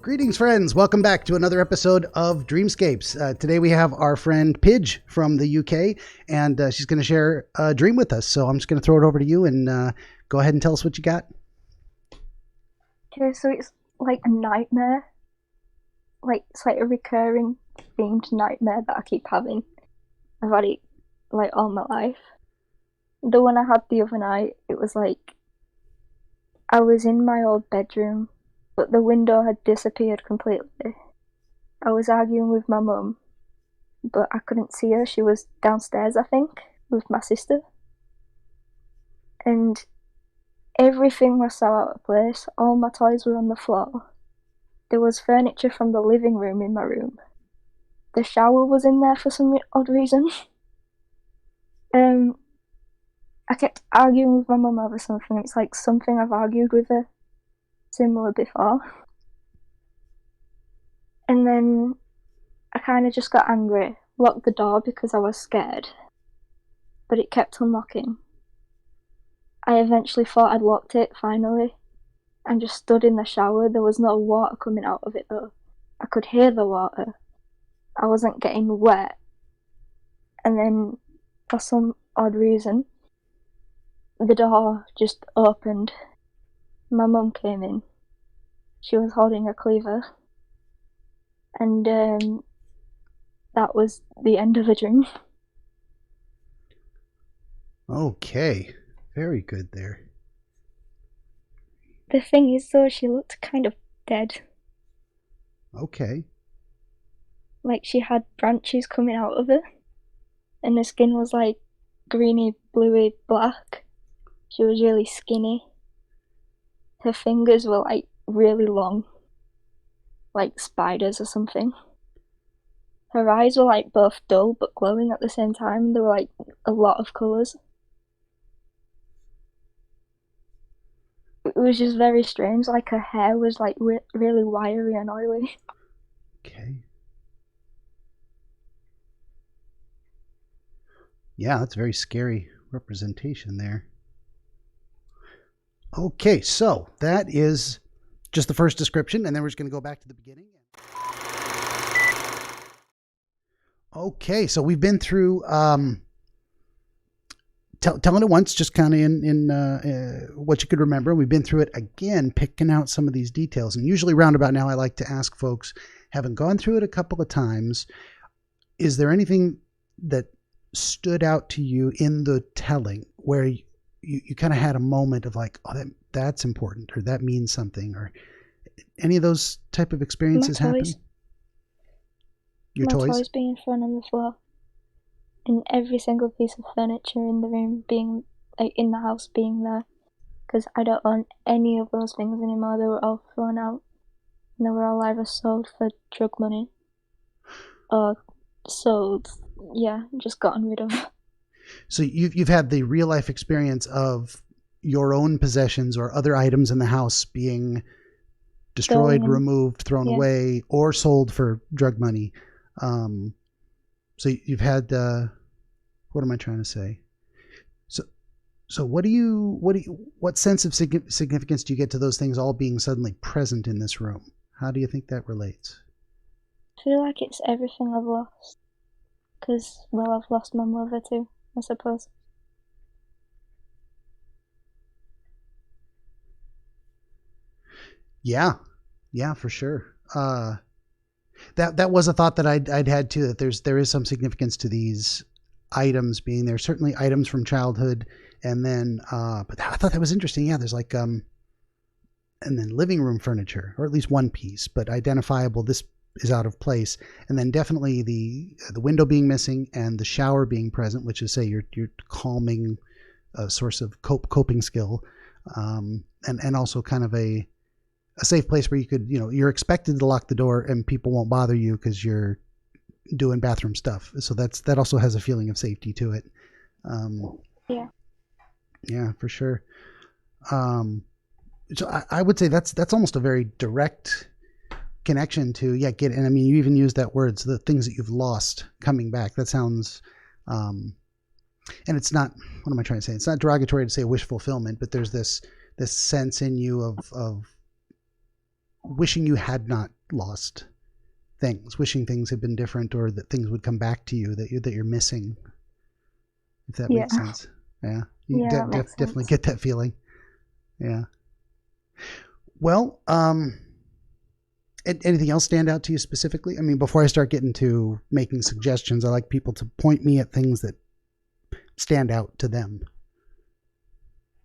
Greetings, friends. Welcome back to another episode of Dreamscapes. Today we have our friend Pidge from the UK, and she's going to share a dream with us. So I'm just going to throw it over to you and go ahead and tell us what you got. Okay, so it's like a nightmare. It's like a recurring themed nightmare that I keep having. I've had it like all my life. The one I had the other night, it was like I was in my old bedroom, but the window had disappeared completely. I was arguing with my mum, but I couldn't see her. She was downstairs, I think, with my sister. And everything was so out of place. All my toys were on the floor. There was furniture from the living room in my room. The shower was in there for some odd reason. I kept arguing with my mum over something. It's like something I've argued with her similar before. And then I kind of just got angry, locked the door because I was scared, but it kept unlocking. I eventually thought I'd locked it, finally, and just stood in the shower. There was no water coming out of it though. I could hear the water. I wasn't getting wet. And then, for some odd reason, the door just opened. My mum came in. She was holding a cleaver. And that was the end of the dream. Okay. Very good there. The thing is, though, she looked kind of dead. Okay. Like she had branches coming out of her. And her skin was like greeny, bluey, black. She was really skinny. Her fingers were like really long. Like spiders or something. Her eyes were like both dull but glowing at the same time. There were like a lot of colours. It was just very strange. Like her hair was like really wiry and oily. Okay. Yeah, that's a very scary representation there. Okay, so that is just the first description, and then we're just going to go back to the beginning. Okay, so we've been through telling it once, just kind of in what you could remember. We've been through it again, picking out some of these details. And usually roundabout now, I like to ask folks, having gone through it a couple of times, is there anything that stood out to you in the telling where you kind of had a moment of like, oh, that's important, or that means something, or any of those type of experiences happen? Your My toys? toys being thrown on the floor. And every single piece of furniture in the room being, like, in the house being there. Because I don't own any of those things anymore. They were all thrown out. And they were all either sold for drug money or sold, just gotten rid of. So you've had the real life experience of your own possessions or other items in the house being destroyed, removed, thrown away, or sold for drug money. So you've had what am I trying to say? So what sense of significance do you get to those things all being suddenly present in this room? How do you think that relates? I feel like it's everything I've lost. Because, well, I've lost my mother too, I suppose. Yeah, for sure. That was a thought that I'd had too, that there is some significance to these items being there. Certainly items from childhood, and then but I thought that was interesting. Yeah, there's like and then living room furniture, or at least one piece, but identifiable. This is out of place, and then definitely the window being missing and the shower being present, which is, say, your calming source of coping skill, and also kind of a safe place where you could, you're expected to lock the door and people won't bother you because you're doing bathroom stuff. So that also has a feeling of safety to it. Yeah, for sure. So I would say that's almost a very direct connection to, and I mean, you even use that word, so the things that you've lost coming back. That sounds, and it's not, what am I trying to say? It's not derogatory to say wish fulfillment, but there's this sense in you of wishing you had not lost things, wishing things had been different, or that things would come back to you that you're missing. If that makes sense. Yeah. You definitely get that feeling. Yeah. Well, anything else stand out to you specifically? I mean, before I start getting to making suggestions, I like people to point me at things that stand out to them.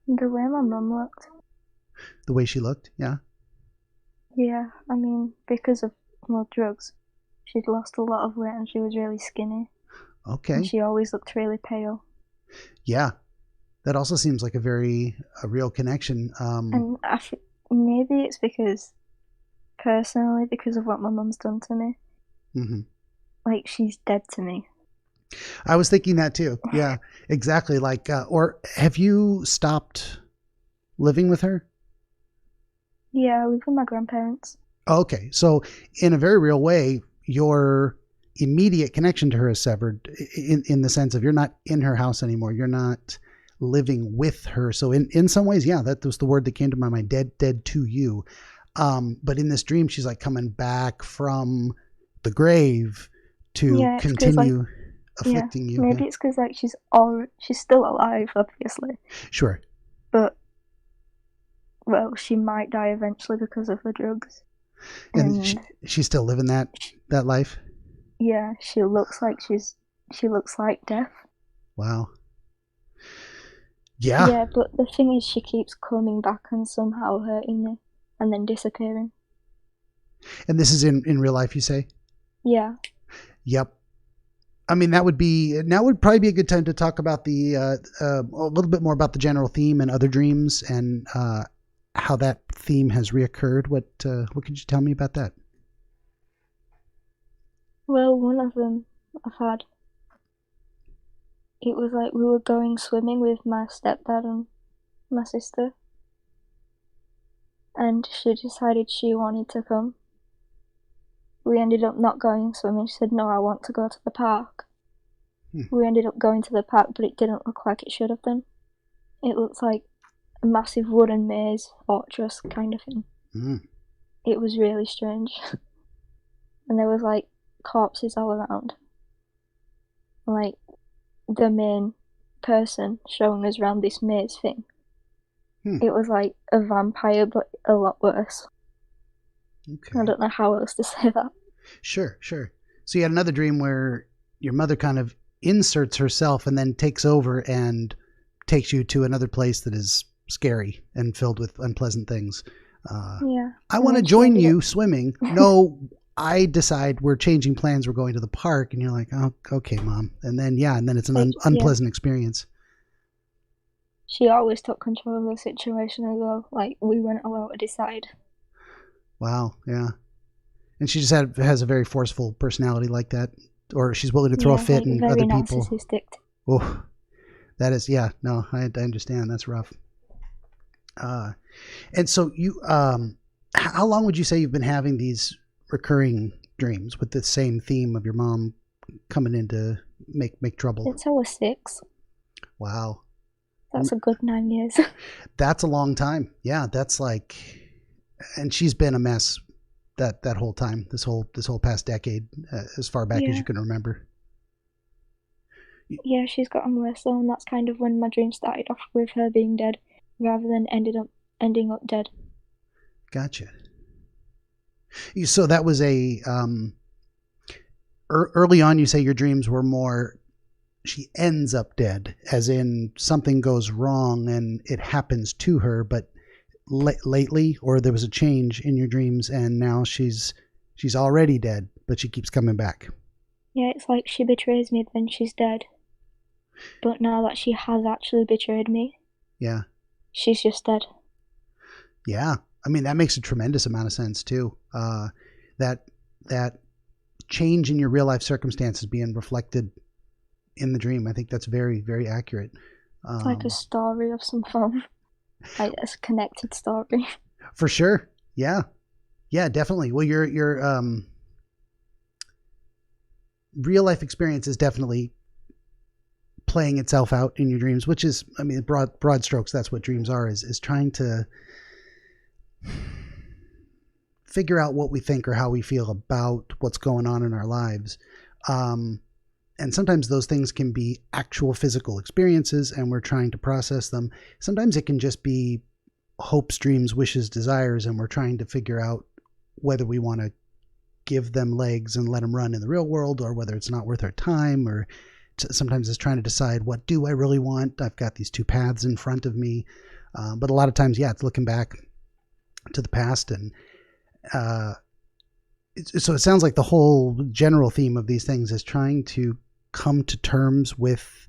The way my mum looked. The way she looked? Yeah. Yeah, I mean, because of drugs, she'd lost a lot of weight and she was really skinny. Okay. And she always looked really pale. Yeah. That also seems like a real connection. And maybe it's personally, because of what my mum's done to me. Mm-hmm. Like, she's dead to me. I was thinking that too. Yeah, exactly. Like, or have you stopped living with her? Yeah, I live with my grandparents. Okay. So in a very real way, your immediate connection to her is severed in the sense of you're not in her house anymore. You're not living with her. So in some ways, yeah, that was the word that came to my mind, dead to you. But in this dream, she's like coming back from the grave to continue afflicting you. Maybe it's because like she's still alive, obviously. Sure. But well, she might die eventually because of the drugs. And she's still living that life. Yeah, she looks like death. Wow. Yeah. Yeah, but the thing is, she keeps coming back and somehow hurting me, and then disappearing. And this is in real life, you say? Yeah. Yep. I mean, now would probably be a good time to talk about a little bit more about the general theme and other dreams and how that theme has reoccurred. What could you tell me about that? Well, one of them I've had. It was like we were going swimming with my stepdad and my sister, and she decided she wanted to come. We ended up not going swimming. She said, "No, I want to go to the park." We ended up going to the park, but it didn't look like it should have been. It looked like a massive wooden maze, fortress kind of thing. It was really strange. And there was like corpses all around. Like the main person showing us around this maze thing. It was like a vampire, but a lot worse. Okay. I don't know how else to say that. Sure. So you had another dream where your mother kind of inserts herself and then takes over and takes you to another place that is scary and filled with unpleasant things. Yeah. I want to join you swimming. No, I decide we're changing plans. We're going to the park. And you're like, oh, okay, Mom. And then it's an unpleasant experience. She always took control of the situation as well. Like, we weren't allowed to decide. Wow, yeah. And she just has a very forceful personality like that. Or she's willing to throw a fit in other people. Very narcissistic. Oh, that is, yeah. No, I understand. That's rough. And so you, how long would you say you've been having these recurring dreams with the same theme of your mom coming in to make trouble? Since I was 6. Wow. That's a good 9 years. That's a long time. Yeah, that's like, and she's been a mess that whole time, this whole past decade, as far back as you can remember. Yeah, she's gotten worse though, and that's kind of when my dream started off with her being dead, rather than ending up dead. Gotcha. So that was early on. You say your dreams were more. She ends up dead, as in something goes wrong and it happens to her, but lately, or there was a change in your dreams and now she's already dead, but she keeps coming back. Yeah, it's like she betrays me, then she's dead. But now that she has actually betrayed me, yeah, she's just dead. Yeah, I mean, that makes a tremendous amount of sense too. That change in your real life circumstances being reflected in the dream. I think that's very, very accurate. It's like a story of some form. Like a connected story. For sure. Yeah. Yeah, definitely. Well, your real life experience is definitely playing itself out in your dreams, which is, I mean, broad strokes, that's what dreams are, is trying to figure out what we think or how we feel about what's going on in our lives. And sometimes those things can be actual physical experiences and we're trying to process them. Sometimes it can just be hopes, dreams, wishes, desires, and we're trying to figure out whether we want to give them legs and let them run in the real world, or whether it's not worth our time, or sometimes it's trying to decide, what do I really want? I've got these two paths in front of me. But a lot of times, yeah, it's looking back to the past. And so it sounds like the whole general theme of these things is trying to come to terms with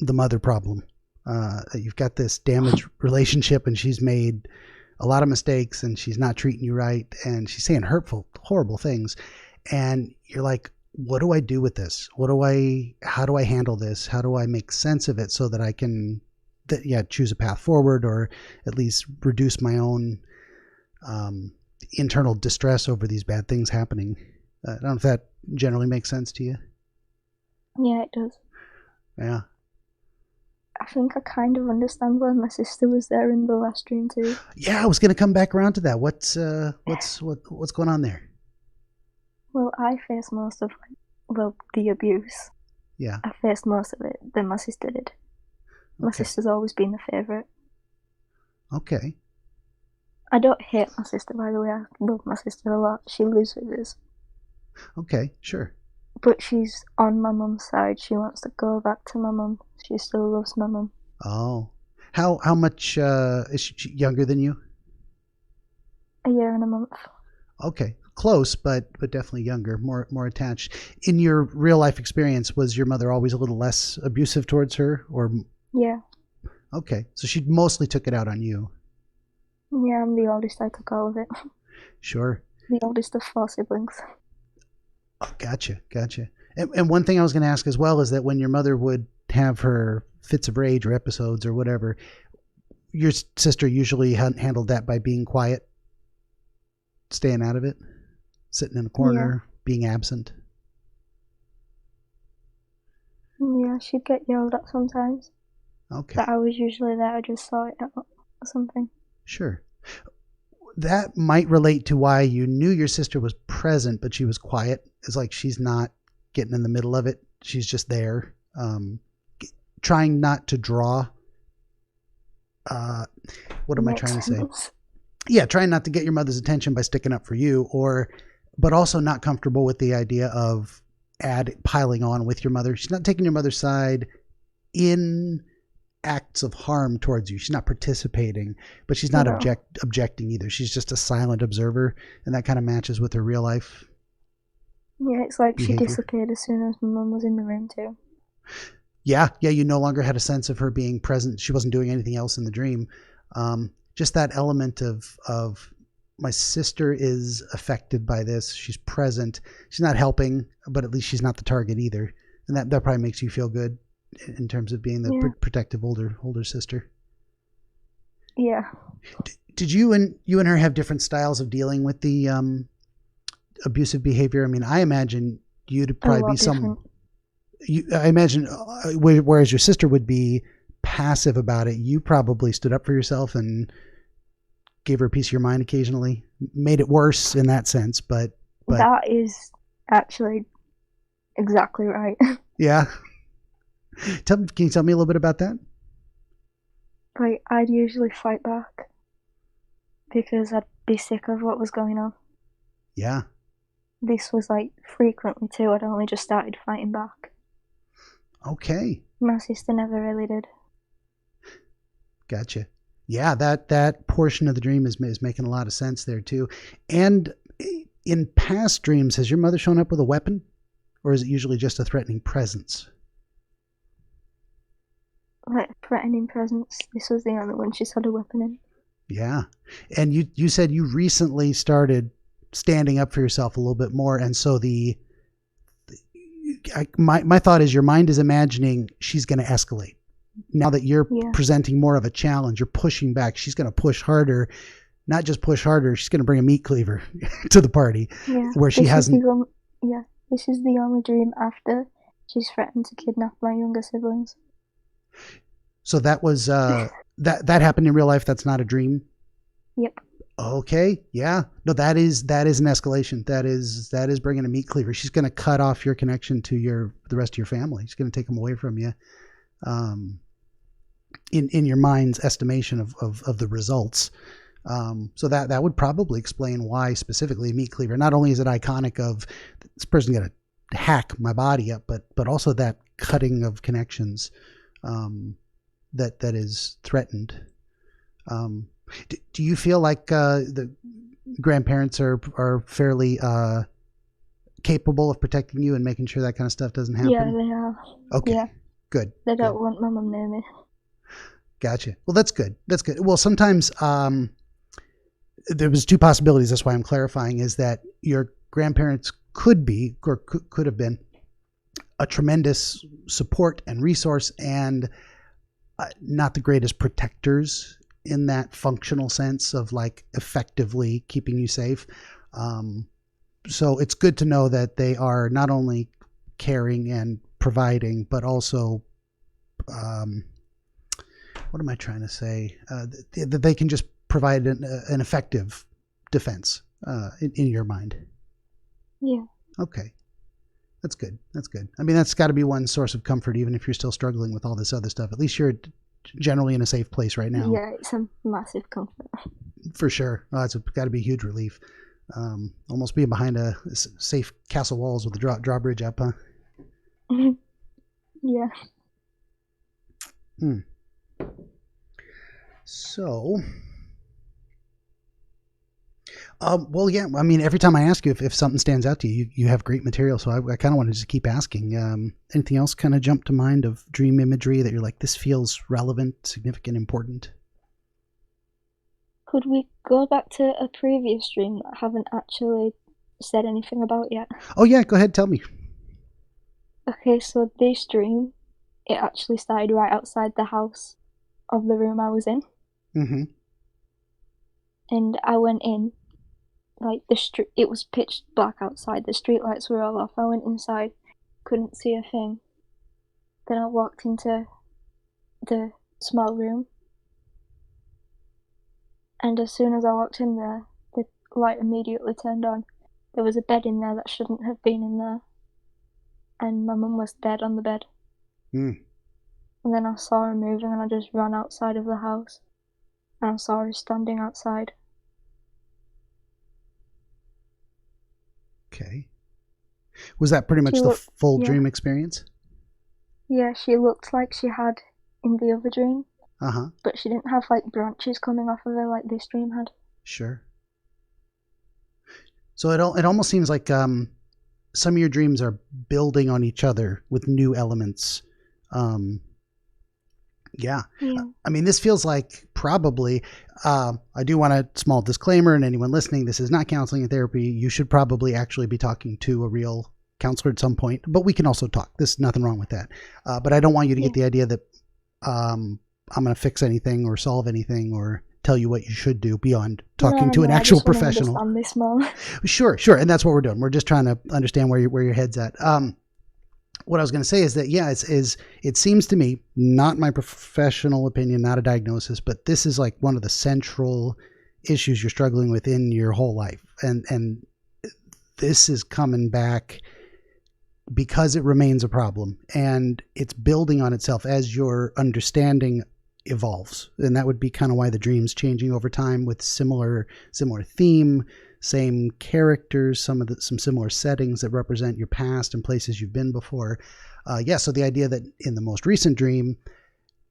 the mother problem. You've got this damaged relationship and she's made a lot of mistakes and she's not treating you right and she's saying hurtful, horrible things. And you're like, what do I do with this? How do I handle this? How do I make sense of it so that I can, choose a path forward, or at least reduce my own internal distress over these bad things happening? I don't know if that generally makes sense to you. Yeah, it does. Yeah. I think I kind of understand why my sister was there in the last dream too. Yeah, I was going to come back around to that. What's going on there? Well, I faced most of the abuse. Yeah. I faced most of it than my sister did. My sister's always been the favourite. Okay. I don't hate my sister, by the way. I love my sister a lot. She lives with us. Okay, sure. But she's on my mum's side. She wants to go back to my mum. She still loves my mum. Oh. How much is she younger than you? A year and a month. Okay. Close, but definitely younger, more attached. In your real life experience, was your mother always a little less abusive towards her, or? Yeah. Okay. So she mostly took it out on you. Yeah, I'm the oldest. I took all of it. Sure. The oldest of 4 siblings. Oh, gotcha. And one thing I was going to ask as well is that when your mother would have her fits of rage or episodes or whatever, your sister usually handled that by being quiet, staying out of it, sitting in a corner, being absent. Yeah, she'd get yelled at sometimes. Okay. But I was usually there. I just saw it or something. Sure. That might relate to why you knew your sister was present, but she was quiet. It's like she's not getting in the middle of it. She's just there, trying not to draw. What am I trying to say? Yeah, trying not to get your mother's attention by sticking up for you, but also not comfortable with the idea of piling on with your mother. She's not taking your mother's side in acts of harm towards you. She's not participating, but she's not objecting either. She's just a silent observer, and that kind of matches with her real life. Yeah, it's like behavior. She disappeared as soon as my mum was in the room too. Yeah, you no longer had a sense of her being present. She wasn't doing anything else in the dream. Just that element of my sister is affected by this. She's present. She's not helping, but at least she's not the target either. And that probably makes you feel good in terms of being the protective older sister. Yeah. Did you and her have different styles of dealing with the abusive behavior? I mean, I imagine you'd probably be I imagine whereas your sister would be passive about it, you probably stood up for yourself and gave her a piece of your mind occasionally. Made it worse in that sense, but that is actually exactly right. Yeah. Can you tell me a little bit about that? Like, I'd usually fight back because I'd be sick of what was going on. Yeah. This was like frequently too. I'd only just started fighting back. Okay. My sister never really did. Gotcha. Yeah, that portion of the dream is making a lot of sense there too. And in past dreams, has your mother shown up with a weapon, or is it usually just a threatening presence? Like, threatening presence. This was the only one she's had a weapon in. Yeah. And you said you recently started standing up for yourself a little bit more, and so my thought is your mind is imagining she's going to escalate. Now that you're presenting more of a challenge, you're pushing back. She's going to push harder. Not just push harder, she's going to bring a meat cleaver to the party. Yeah. Where she hasn't. This is the only dream after she's threatened to kidnap my younger siblings. So that was that happened in real life. That's not a dream. Yep. Okay, yeah. No, that is an escalation. That is bringing a meat cleaver. She's going to cut off your connection to the rest of your family. She's going to take them away from you. In your mind's estimation of the results. So that would probably explain why specifically a meat cleaver. Not only is it iconic of this person going to hack my body up, but also that cutting of connections that is threatened. Do you feel like the grandparents are fairly capable of protecting you and making sure that kind of stuff doesn't happen? Yeah, they are. Okay, Yeah. good. They don't want my mum near me. Gotcha. Well, that's good. That's good. Well, sometimes there was two possibilities. That's why I'm clarifying, is that your grandparents could be or could have been a tremendous support and resource, and not the greatest protectors in that functional sense of like effectively keeping you safe. So it's good to know that they are not only caring and providing, but also, what am I trying to say? That they can just provide an effective defense in your mind. Yeah. Okay. That's good. That's good. I mean, that's got to be one source of comfort, even if you're still struggling with all this other stuff. At least you're generally in a safe place right now. Yeah, it's a massive comfort. For sure. It's got to be a huge relief. Almost being behind a safe castle walls with the drawbridge up, huh? Yeah. So, well, yeah. I mean, every time I ask you if something stands out to you, you have great material. So I kind of want to just keep asking. Anything else kind of jump to mind of dream imagery that you're like, this feels relevant, significant, important? Could we go back to a previous dream that I haven't actually said anything about yet? Oh yeah, go ahead, tell me. Okay, so this dream, it actually started right outside the house of the room I was in. Mm-hmm. And I went in, like it was pitch black outside, the street lights were all off. I went inside, couldn't see a thing. Then I walked into the small room, and as soon as I walked in there, the light immediately turned on. There was a bed in there that shouldn't have been in there, and my mum was dead on the bed. And then I saw her moving, and I just ran outside of the house, and I saw her standing outside. Okay. Was that pretty much the full dream experience? Yeah, she looked like she had in the other dream. Uh-huh. But she didn't have like branches coming off of her like this dream had. Sure. So it almost seems like some of your dreams are building on each other with new elements. Yeah. I mean, this feels like probably, I do want a small disclaimer, and anyone listening, this is not counseling and therapy. You should probably actually be talking to a real counselor at some point, but we can also talk. There's nothing wrong with that. But I don't want you to get the idea that I'm going to fix anything or solve anything or tell you what you should do beyond talking to an actual professional. On this more. Sure. And that's what we're doing. We're just trying to understand where your head's at. What I was going to say is that, yeah, it seems to me, not my professional opinion, not a diagnosis, but this is like one of the central issues you're struggling with in your whole life. And this is coming back because it remains a problem, and it's building on itself as your understanding evolves. And that would be kind of why the dream's changing over time with similar theme, same characters, some similar settings that represent your past and places you've been before. So the idea that in the most recent dream,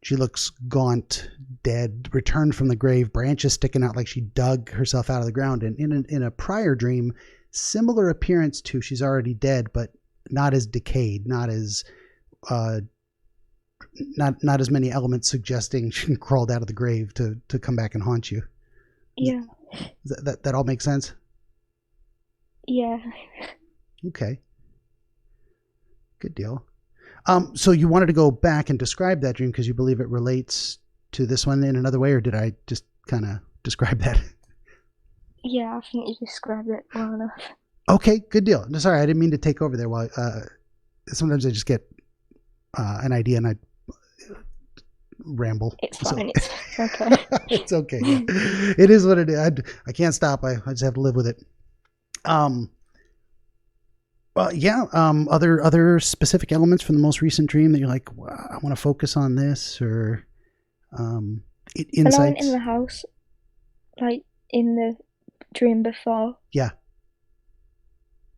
she looks gaunt, dead, returned from the grave, branches sticking out like she dug herself out of the ground. And in a prior dream, similar appearance to she's already dead, but not as decayed, not as not as many elements suggesting she crawled out of the grave to come back and haunt you. Yeah. That all makes sense? Yeah. Okay. Good deal. So you wanted to go back and describe that dream because you believe it relates to this one in another way, or did I just kind of describe that? Yeah, I think you described it well enough. Okay, good deal. Sorry, I didn't mean to take over there. While sometimes I just get an idea and I ramble. It's fine. It's okay. It's okay. Yeah. It is what it is. I can't stop. I just have to live with it. Other specific elements from the most recent dream that you're like, wow, I want to focus on this, or insights. When I went in the house, like in the dream before. Yeah.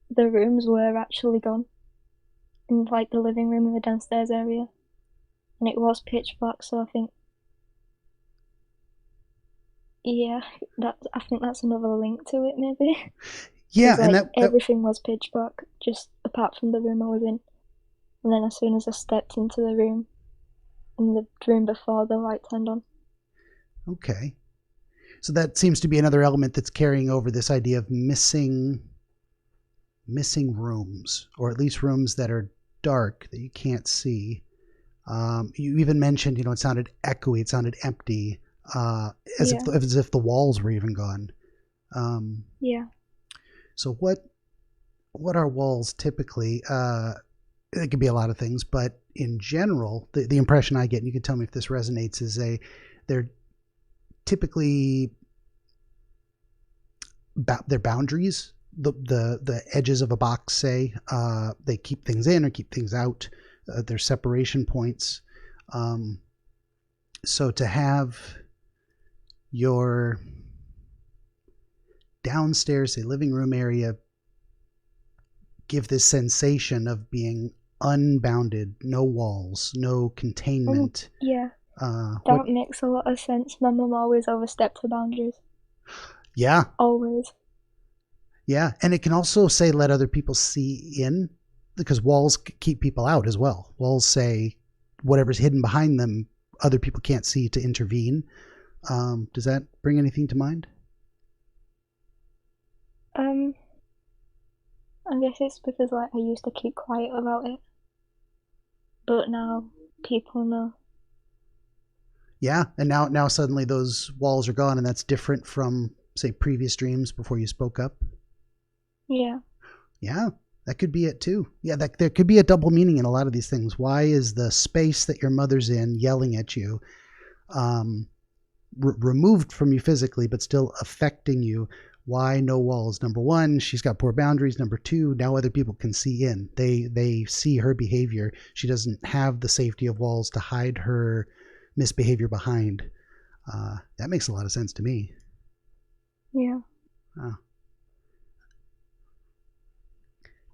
The rooms were actually gone. In like the living room and the downstairs area. And it was pitch black, so I think I think that's another link to it, maybe. Yeah, like, and that everything was pitch black, just apart from the room I was in. And then as soon as I stepped into the room, in the dream before, the light turned on. Okay, so that seems to be another element that's carrying over this idea of missing rooms, or at least rooms that are dark that you can't see. You even mentioned, it sounded echoey, it sounded empty, as if the walls were even gone. Yeah. So what are walls typically? It could be a lot of things, but in general, the impression I get, and you can tell me if this resonates, is they're typically they're boundaries. The edges of a box, say, they keep things in or keep things out. They're separation points. So to have your downstairs, say, living room area give this sensation of being unbounded, no walls, no containment. Yeah. That makes a lot of sense. My mum always overstepped her boundaries. Yeah. Always. Yeah, and it can also say let other people see in, because walls keep people out as well. Walls say whatever's hidden behind them, other people can't see to intervene. Does that bring anything to mind? I guess it's because I used to keep quiet about it, but now people know. Yeah, and now suddenly those walls are gone, and that's different from, say, previous dreams before you spoke up. Yeah. Yeah, that could be it too. Yeah, there could be a double meaning in a lot of these things. Why is the space that your mother's in yelling at you, removed from you physically, but still affecting you? Why no walls? Number one, she's got poor boundaries. Number two, now other people can see in. They see her behavior. She doesn't have the safety of walls to hide her misbehavior behind. That makes a lot of sense to me. Yeah. Oh.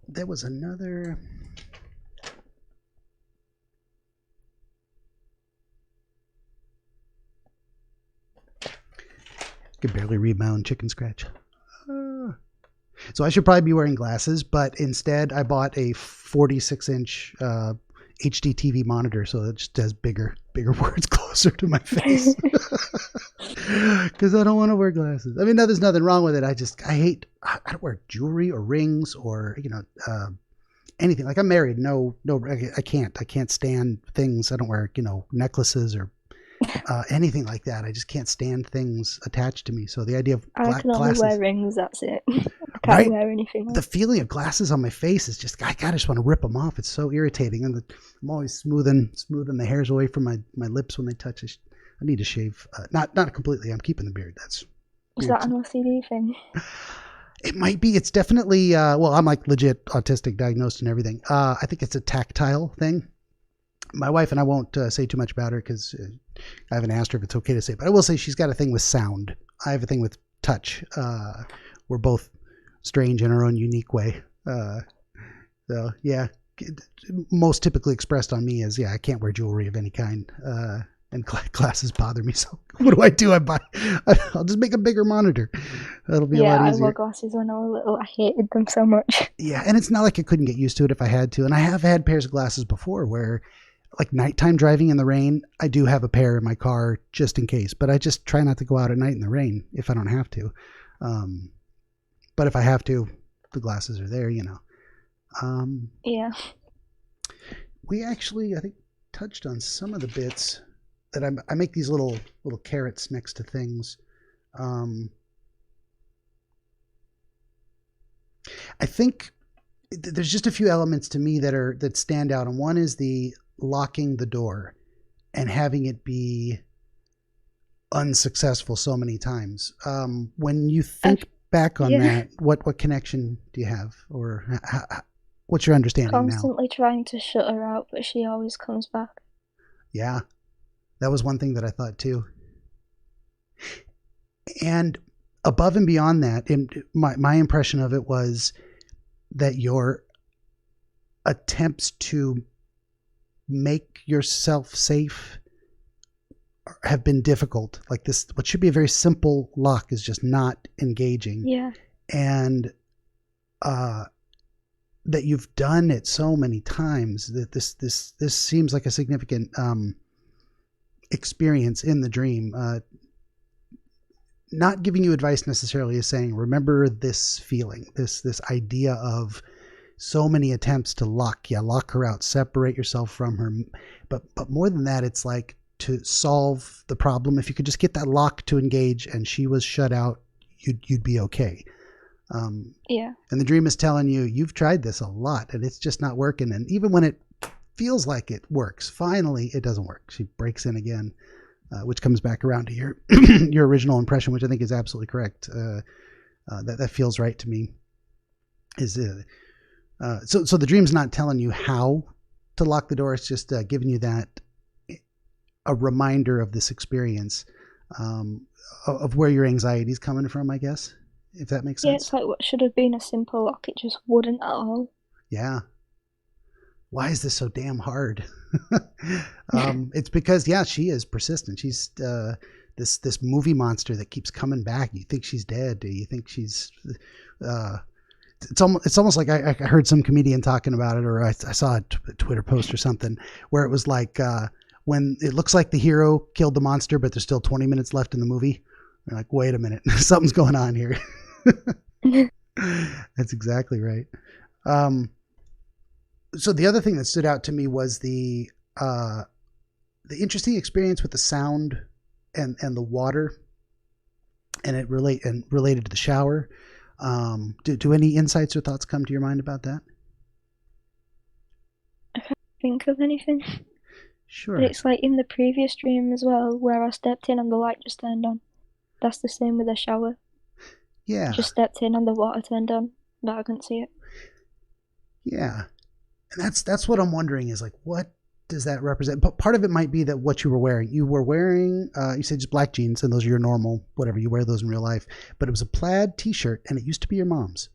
There was another. Could barely read my own chicken scratch. So I should probably be wearing glasses, but instead I bought a 46-inch HD TV monitor, so it just has bigger words closer to my face. Because I don't want to wear glasses. I mean, no, there's nothing wrong with it. I don't wear jewelry or rings or anything. Like, I'm married. No, I can't stand things. I don't wear necklaces or anything like that. I just can't stand things attached to me. So the idea of I can only glasses, wear rings. That's it. I can't wear anything else. The feeling of glasses on my face is just, I just want to rip them off. It's so irritating, and I'm always smoothing the hairs away from my lips when they touch. I need to shave. Not completely. I'm keeping the beard. Is that an OCD thing? It might be. It's definitely. Well, I'm like legit autistic, diagnosed and everything. I think it's a tactile thing. My wife, and I won't say too much about her because I haven't asked her if it's okay to say, but I will say she's got a thing with sound. I have a thing with touch. We're both strange in our own unique way. So yeah, most typically expressed on me is, I can't wear jewelry of any kind, and glasses bother me. So what do? I'll just make a bigger monitor. That'll be a lot easier. I wore glasses when I was little. I hated them so much. Yeah, and it's not like I couldn't get used to it if I had to. And I have had pairs of glasses before where, like, nighttime driving in the rain, I do have a pair in my car just in case. But I just try not to go out at night in the rain if I don't have to. But if I have to, the glasses are there, Yeah. We actually, I think, touched on some of the bits that I make these little carrots next to things. I think there's just a few elements to me that stand out, and one is the locking the door. and having it be unsuccessful so many times. When you think back on that, what connection do you have, or what's your understanding now? Constantly trying to shut her out, but she always comes back. Yeah, that was one thing that I thought too. And above and beyond that, my impression of it was that your attempts to make yourself safe have been difficult. Like this, what should be a very simple lock is just not engaging. Yeah. And that you've done it so many times that this seems like a significant experience in the dream. Not giving you advice necessarily, is saying, remember this feeling, this idea of so many attempts to lock her out, separate yourself from her. But more than that, it's like to solve the problem. If you could just get that lock to engage and she was shut out, you'd be okay. Yeah. And the dream is telling you, you've tried this a lot and it's just not working. And even when it feels like it works, finally it doesn't work. She breaks in again, which comes back around to your your original impression, which I think is absolutely correct. That feels right to me. So the dream's not telling you how to lock the door. It's just giving you a reminder of this experience, of where your anxiety is coming from, I guess, if that makes sense. Yeah, it's like what should have been a simple lock, it just wouldn't at all. Yeah. Why is this so damn hard? It's because, she is persistent. She's this movie monster that keeps coming back. You think she's dead. You think she's... It's almost like I heard some comedian talking about it, or I saw a Twitter post or something where it was like... when it looks like the hero killed the monster, but there's still 20 minutes left in the movie. You're like, wait a minute, something's going on here. That's exactly right. So the other thing that stood out to me was the interesting experience with the sound and the water, and related to the shower. Do any insights or thoughts come to your mind about that? I can't think of anything. Sure. But it's like in the previous dream as well, where I stepped in and the light just turned on. That's the same with the shower. Yeah. I just stepped in and the water turned on, but I couldn't see it. Yeah. And that's what I'm wondering is like, what does that represent? But part of it might be that what you were wearing. You were wearing, you said just black jeans, and those are your normal, whatever, you wear those in real life. But it was a plaid t-shirt, and it used to be your mom's.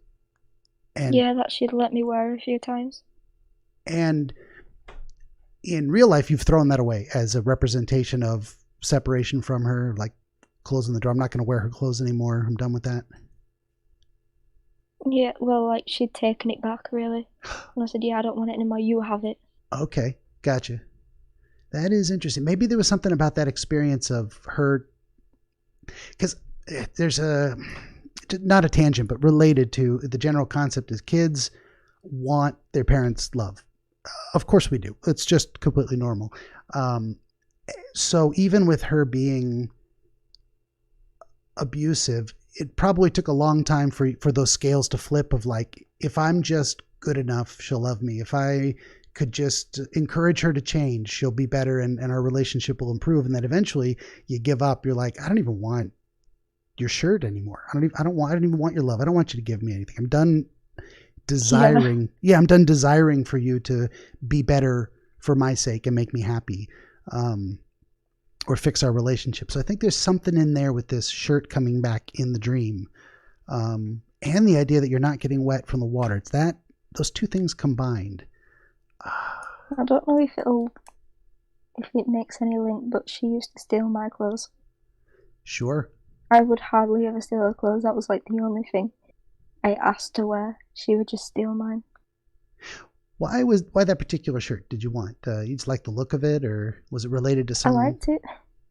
And yeah, that she'd let me wear a few times. And in real life, you've thrown that away as a representation of separation from her, like closing the door. I'm not going to wear her clothes anymore. I'm done with that. Yeah, well, like she'd taken it back, really. And I said, I don't want it anymore. You have it. Okay, gotcha. That is interesting. Maybe there was something about that experience of her, because there's not a tangent, but related to the general concept is kids want their parents' love. Of course we do. It's just completely normal. So even with her being abusive, it probably took a long time for those scales to flip of like, if I'm just good enough, she'll love me. If I could just encourage her to change, she'll be better and our relationship will improve. And then eventually you give up. You're like, I don't even want your shirt anymore. I don't even want your love. I don't want you to give me anything. I'm done desiring. Yeah, I'm done desiring for you to be better for my sake and make me happy, or fix our relationship. So I think there's something in there with this shirt coming back in the dream, and the idea that you're not getting wet from the water. It's those two things combined. I don't know if it makes any link, but she used to steal my clothes. Sure. I would hardly ever steal her clothes. That was like the only thing I asked to wear. She would just steal mine. Why that particular shirt did you want? You just like the look of it, or was it related to some... I liked it.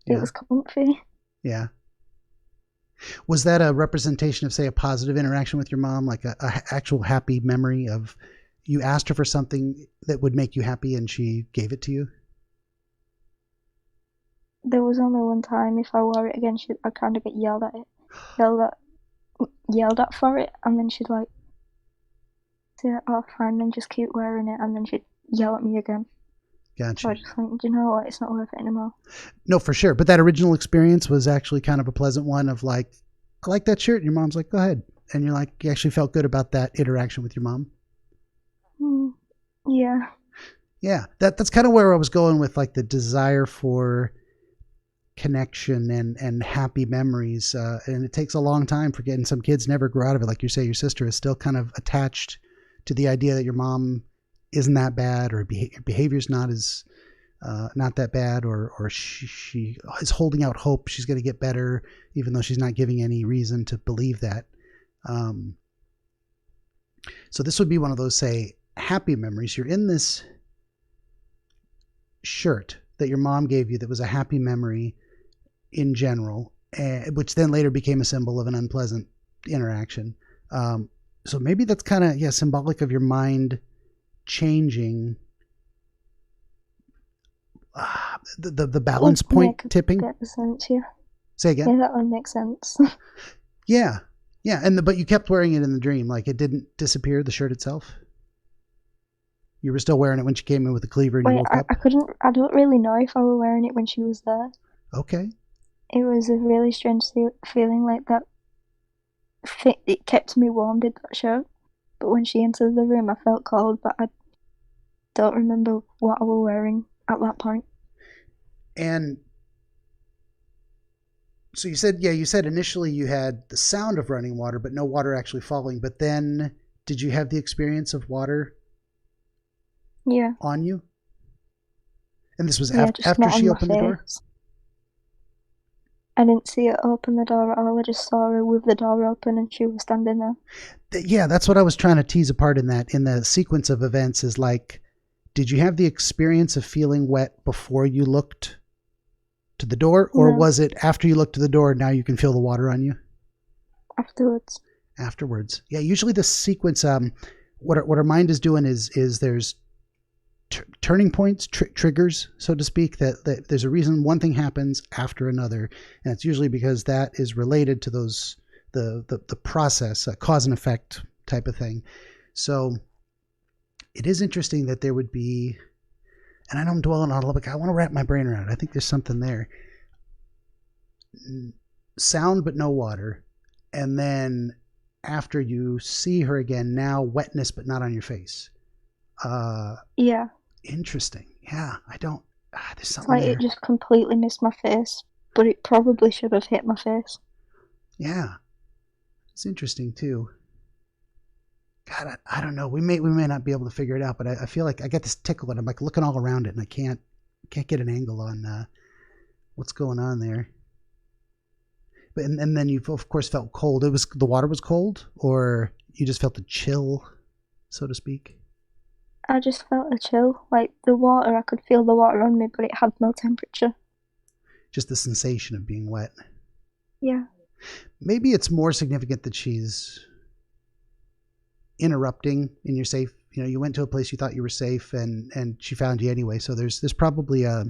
It was comfy. Yeah. Was that a representation of, say, a positive interaction with your mom, like a actual happy memory of you asked her for something that would make you happy and she gave it to you? There was only one time if I wore it again, I'd kind of get yelled at for it, and then she'd like say, oh fine, then just keep wearing it, and then she'd yell at me again. Gotcha. So I just think, do you know what? It's not worth it anymore. No, for sure. But that original experience was actually kind of a pleasant one of like, I like that shirt. And your mom's like, go ahead. And you're like, you actually felt good about that interaction with your mom. Yeah. Yeah. That's kind of where I was going with like the desire for connection and happy memories. And it takes a long time for getting some kids never grow out of it. Like you say, your sister is still kind of attached to the idea that your mom isn't that bad, or behavior's not as not that bad, or she is holding out hope she's going to get better, even though she's not giving any reason to believe that. So this would be one of those, say, happy memories. You're in this shirt that your mom gave you that was a happy memory in general, which then later became a symbol of an unpleasant interaction. So maybe that's kind of, symbolic of your mind changing, the balance point tipping. Get the sense, yeah. Say again. Yeah, that one makes sense. Yeah, but you kept wearing it in the dream, like it didn't disappear, the shirt itself. You were still wearing it when she came in with the cleaver and you woke up. I don't really know if I were wearing it when she was there. Okay. It was a really strange feeling, like that. It kept me warm, did that shirt. But when she entered the room, I felt cold, but I don't remember what I was wearing at that point. And so you said initially you had the sound of running water, but no water actually falling. But then did you have the experience of water on you? And this was after she opened the door? I didn't see her open the door at all. I just saw her with the door open and she was standing there. Yeah, that's what I was trying to tease apart in the sequence of events, is like, did you have the experience of feeling wet before you looked to the door, or was it after you looked to the door, now you can feel the water on you? Afterwards. Yeah, usually the sequence, what our mind is doing is there's turning points, triggers, so to speak, that there's a reason one thing happens after another, and it's usually because that is related to those the process, cause and effect type of thing. So it is interesting that there would be, and I don't dwell on it a little bit, I want to wrap my brain around it. I think there's something there. Sound but no water, and then after you see her again, now wetness but not on your face. Yeah. Interesting. Yeah, I don't. There's something like there. It just completely missed my face, but it probably should have hit my face. Yeah, it's interesting too. God, I don't know. We may not be able to figure it out, but I feel like I get this tickle and I'm like looking all around it and I can't get an angle on what's going on there. But and then you of course felt cold. The water was cold, or you just felt the chill, so to speak. I just felt a chill. Like the water, I could feel the water on me, but it had no temperature. Just the sensation of being wet. Yeah. Maybe it's more significant that she's interrupting in your safe. You know, you went to a place you thought you were safe, and she found you anyway. So there's probably a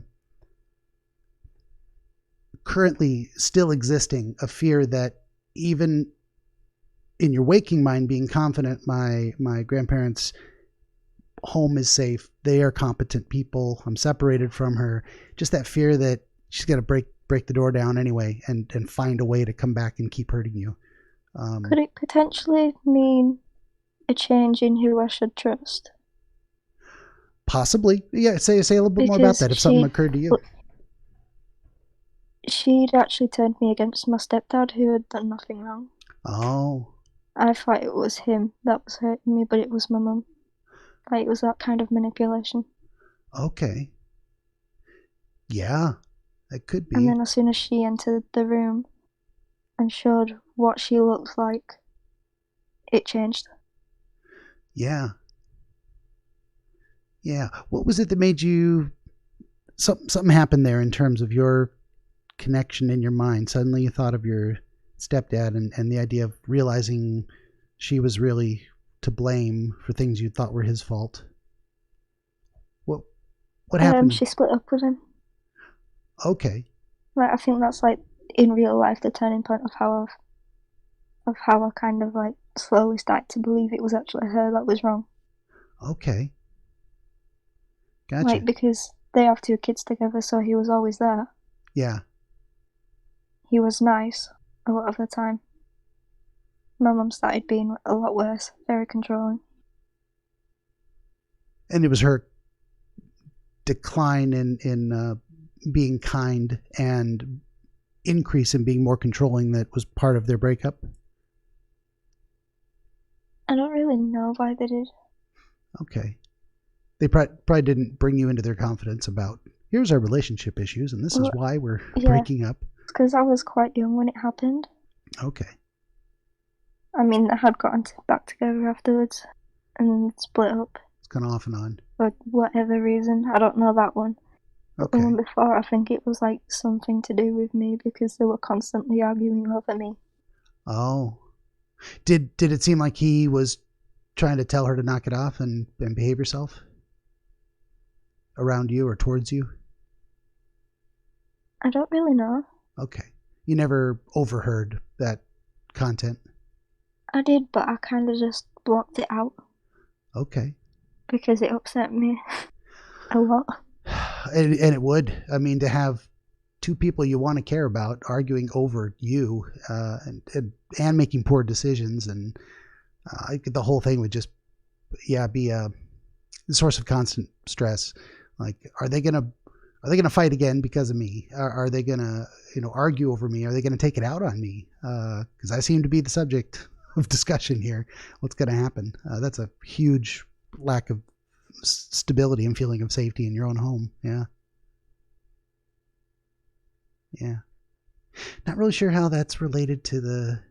currently still existing a fear that even in your waking mind, being confident my grandparents' home is safe, they are competent people, I'm separated from her, just that fear that she's got to break the door down anyway and find a way to come back and keep hurting you. Could it potentially mean a change in who I should trust? Possibly. Yeah, say a little bit more about that if something occurred to you. She'd actually turned me against my stepdad, who had done nothing wrong. Oh. I thought it was him that was hurting me, but it was my mum. Like, it was that kind of manipulation. Okay. Yeah, that could be. And then as soon as she entered the room and showed what she looked like, it changed. Yeah. Yeah. What was it that made you... Something happened there in terms of your connection in your mind. Suddenly you thought of your stepdad and the idea of realizing she was really to blame for things you thought were his fault. What happened? She split up with him. Okay. Like, I think that's like in real life the turning point of how I kind of like slowly started to believe it was actually her that was wrong. Okay. Gotcha. Like, because they have 2 kids together, so he was always there. Yeah. He was nice a lot of the time. My mum started being a lot worse, very controlling. And it was her decline in being kind and increase in being more controlling that was part of their breakup? I don't really know why they did. Okay. They probably didn't bring you into their confidence about, here's our relationship issues, and this is why we're breaking up. Because I was quite young when it happened. Okay. I mean, they had gotten back together afterwards and split up. It's kind of off and on. For whatever reason. I don't know that one. Okay. The one before, I think it was like something to do with me because they were constantly arguing over me. Oh. Did it seem like he was trying to tell her to knock it off and behave yourself around you or towards you? I don't really know. Okay. You never overheard that content? I did, but I kind of just blocked it out. Okay. Because it upset me a lot. And it would. I mean, to have 2 people you want to care about arguing over you and making poor decisions, and the whole thing would just be a source of constant stress. Like, are they gonna fight again because of me? Are they gonna argue over me? Are they gonna take it out on me? Because I seem to be the subject of discussion here. What's gonna happen? That's a huge lack of stability and feeling of safety in your own home. Yeah. Not really sure how that's related to the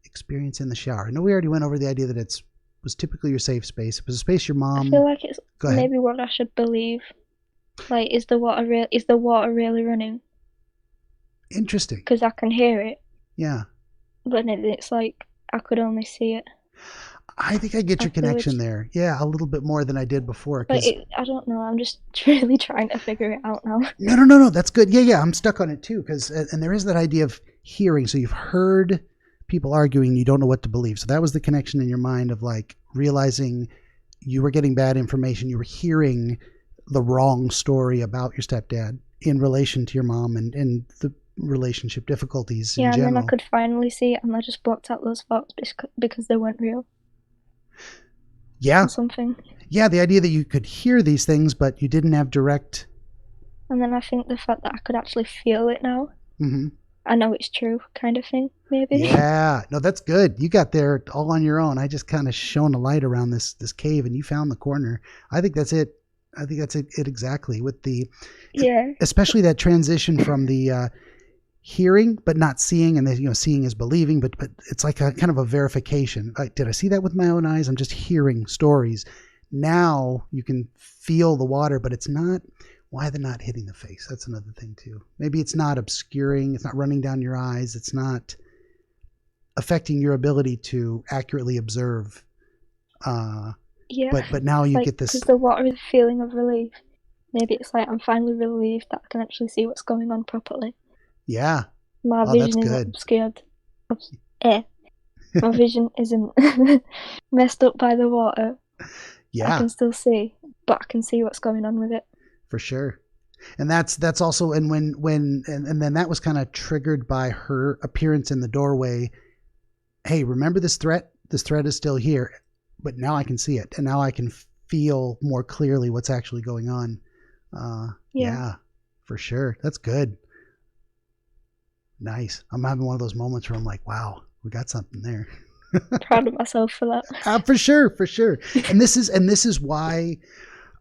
experience in the shower. I know we already went over the idea that it was typically your safe space. It was a space your mom. I feel like it's maybe what I should believe. Like, is the water really running? Interesting. Because I can hear it. Yeah. But it's like I could only see it. I think I get your connection there. Yeah, a little bit more than I did before. But I don't know. I'm just really trying to figure it out now. No. That's good. Yeah. I'm stuck on it too. And there is that idea of hearing. So you've heard people arguing, you don't know what to believe. So that was the connection in your mind of like realizing you were getting bad information. You were hearing the wrong story about your stepdad in relation to your mom and the relationship difficulties in general. Yeah, and then I could finally see it, and I just blocked out those thoughts because they weren't real. Yeah. Or something. Yeah, the idea that you could hear these things, but you didn't have direct. And then I think the fact that I could actually feel it now. Mm-hmm. I know it's true, kind of thing, maybe. Yeah, no, that's good. You got there all on your own. I just kind of shone a light around this cave, and you found the corner. I think that's it. I think that's it exactly with the. Yeah. Especially that transition from the hearing but not seeing, and then seeing is believing, but it's like a kind of a verification. Like, did I see that with my own eyes? I'm just hearing stories. Now you can feel the water, but it's not. Why they're not hitting the face? That's another thing too. Maybe it's not obscuring. It's not running down your eyes. It's not affecting your ability to accurately observe. Yeah. But now you get this. Because the water is a feeling of relief. Maybe it's like I'm finally relieved that I can actually see what's going on properly. Yeah. My vision isn't obscured. My vision isn't messed up by the water. Yeah. I can still see, but I can see what's going on with it. For sure. And that's also, and and then that was kind of triggered by her appearance in the doorway. Hey, remember this threat? This threat is still here, but now I can see it, and now I can feel more clearly what's actually going on. Yeah, for sure. That's good. Nice. I'm having one of those moments where I'm like, wow, we got something there. Proud of myself for that. For sure. And this is why,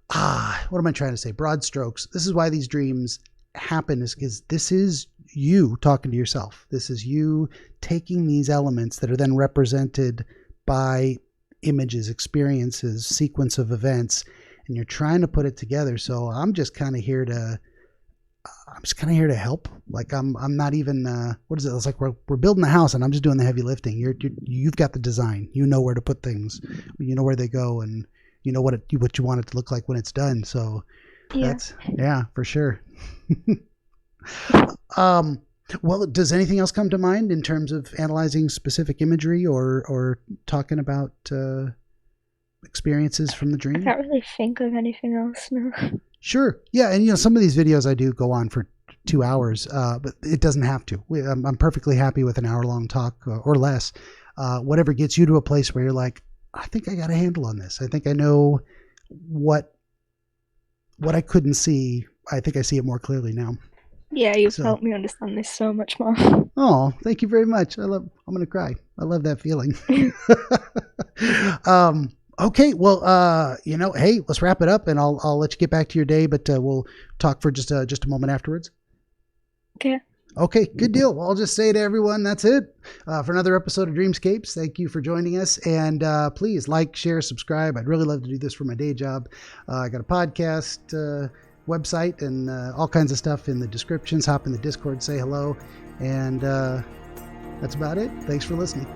what am I trying to say? Broad strokes. This is why these dreams happen, is because this is you talking to yourself. This is you taking these elements that are then represented by images, experiences, sequence of events, and you're trying to put it together. So I'm just kind of here to help. Like I'm not even, what is it? It's like we're building the house and I'm just doing the heavy lifting. You've got the design, you know where to put things, you know where they go, and you know what you want it to look like when it's done. So that's, for sure. Well, does anything else come to mind in terms of analyzing specific imagery or talking about experiences from the dream? I can't really think of anything else now. Sure. Yeah. And, some of these videos I do go on for 2 hours, but it doesn't have to. I'm perfectly happy with an hour-long talk or less. Whatever gets you to a place where you're like, I think I got a handle on this. I think I know what I couldn't see. I think I see it more clearly now. Yeah, you've helped me understand this so much more. Oh, thank you very much. I'm going to cry. I love that feeling. Okay, well, hey, let's wrap it up, and I'll let you get back to your day, but we'll talk for just a moment afterwards. Okay, good deal. Well, I'll just say to everyone, that's it for another episode of Dreamscapes. Thank you for joining us, and please like, share, subscribe. I'd really love to do this for my day job. I got a podcast website and all kinds of stuff in the descriptions. Hop in the Discord, say hello, and that's about it. Thanks for listening.